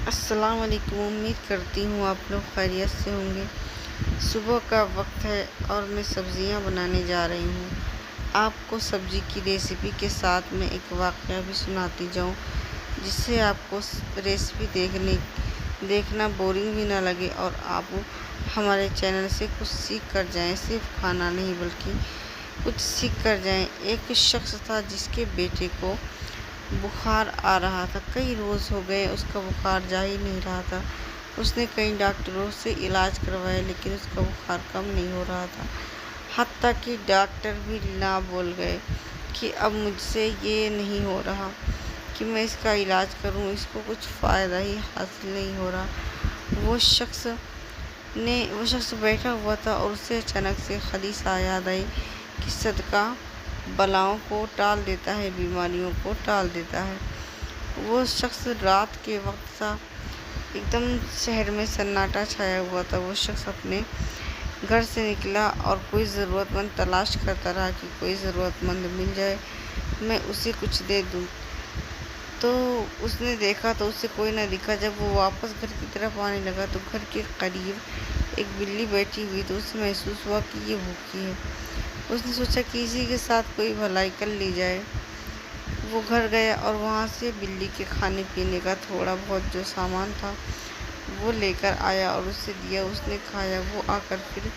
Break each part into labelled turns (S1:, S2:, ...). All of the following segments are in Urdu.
S1: السلام علیکم، امید کرتی ہوں آپ لوگ خیریت سے ہوں گے۔ صبح کا وقت ہے اور میں سبزیاں بنانے جا رہی ہوں۔ آپ کو سبزی کی ریسیپی کے ساتھ میں ایک واقعہ بھی سناتی جاؤں، جس سے آپ کو ریسیپی دیکھنا بورنگ بھی نہ لگے اور آپ ہمارے چینل سے کچھ سیکھ کر جائیں، صرف کھانا نہیں بلکہ کچھ سیکھ کر جائیں۔ ایک شخص تھا جس کے بیٹے کو بخار آ رہا تھا۔ کئی روز ہو گئے اس کا بخار جا ہی نہیں رہا تھا۔ اس نے کئی ڈاکٹروں سے علاج کروایا لیکن اس کا بخار کم نہیں ہو رہا تھا۔ حتیٰ کہ ڈاکٹر بھی نہ بول گئے کہ اب مجھ سے یہ نہیں ہو رہا کہ میں اس کا علاج کروں، اس کو کچھ فائدہ ہی حاصل نہیں ہو رہا۔ وہ شخص بیٹھا ہوا تھا اور اسے اچانک سے حدیث یاد آئی کہ صدقہ بلاؤں کو ٹال دیتا ہے، بیماریوں کو ٹال دیتا ہے۔ وہ شخص رات کے وقت تھا، ایک دم شہر میں سناٹا چھایا ہوا تھا۔ وہ شخص اپنے گھر سے نکلا اور کوئی ضرورت مند تلاش کرتا رہا کہ کوئی ضرورت مند مل جائے، میں اسے کچھ دے دوں۔ تو اس نے دیکھا تو اسے کوئی نہ دکھا۔ جب وہ واپس گھر کی طرف آنے لگا تو گھر کے قریب ایک بلی بیٹھی ہوئی تو اسے محسوس ہوا کہ یہ بھوکی ہے۔ اس نے سوچا کہ اسی کے ساتھ کوئی بھلائی کر لی جائے۔ وہ گھر گیا اور وہاں سے بلی کے کھانے پینے کا تھوڑا بہت جو سامان تھا وہ لے کر آیا اور اسے دیا۔ اس نے کھایا، وہ آ کر پھر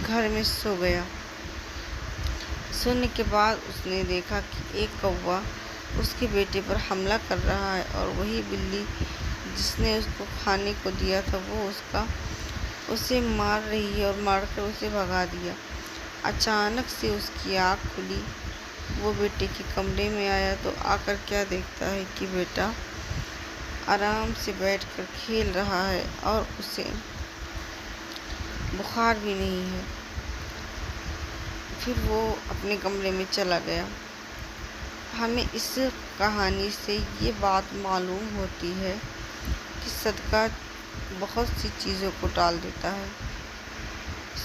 S1: گھر میں سو گیا۔ سونے کے بعد اس نے دیکھا کہ ایک کوّا اس کے بیٹے پر حملہ کر رہا ہے اور وہی بلی جس نے اس کو کھانے کو دیا تھا وہ اسے مار رہی ہے اور مار کر اسے بھگا دیا۔ اچانک سے اس کی آنکھ کھلی۔ وہ بیٹے کے کمرے میں آیا تو آ کر کیا دیکھتا ہے کہ بیٹا آرام سے بیٹھ کر کھیل رہا ہے اور اسے بخار بھی نہیں ہے۔ پھر وہ اپنے کمرے میں چلا گیا۔ ہمیں اس کہانی سے یہ بات معلوم ہوتی ہے کہ صدقہ بہت سی چیزوں کو ٹال دیتا ہے۔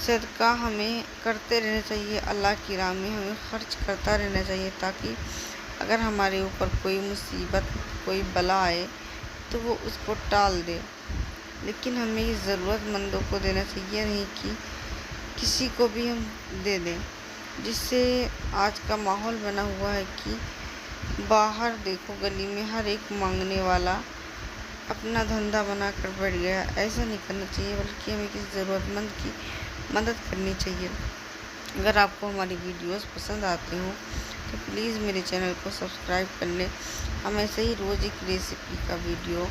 S1: صدقہ ہمیں کرتے رہنا چاہیے، اللہ کی راہ میں ہمیں خرچ کرتا رہنا چاہیے تاکہ اگر ہمارے اوپر کوئی مصیبت، کوئی بلا آئے تو وہ اس کو ٹال دے۔ لیکن ہمیں یہ ضرورت مندوں کو دینا چاہیے، نہیں کہ کسی کو بھی ہم دے دیں، جس سے آج کا ماحول بنا ہوا ہے کہ باہر دیکھو گلی میں ہر ایک مانگنے والا اپنا دھندا بنا کر بیٹھ گیا۔ ایسا نہیں کرنا چاہیے بلکہ ہمیں کسی ضرورت مند کی مدد کرنی چاہیے۔ اگر آپ کو ہماری ویڈیوز پسند آتی ہوں تو پلیز میرے چینل کو سبسکرائب کر لیں۔ ہم ایسے ہی روز ایک ریسیپی کا ویڈیو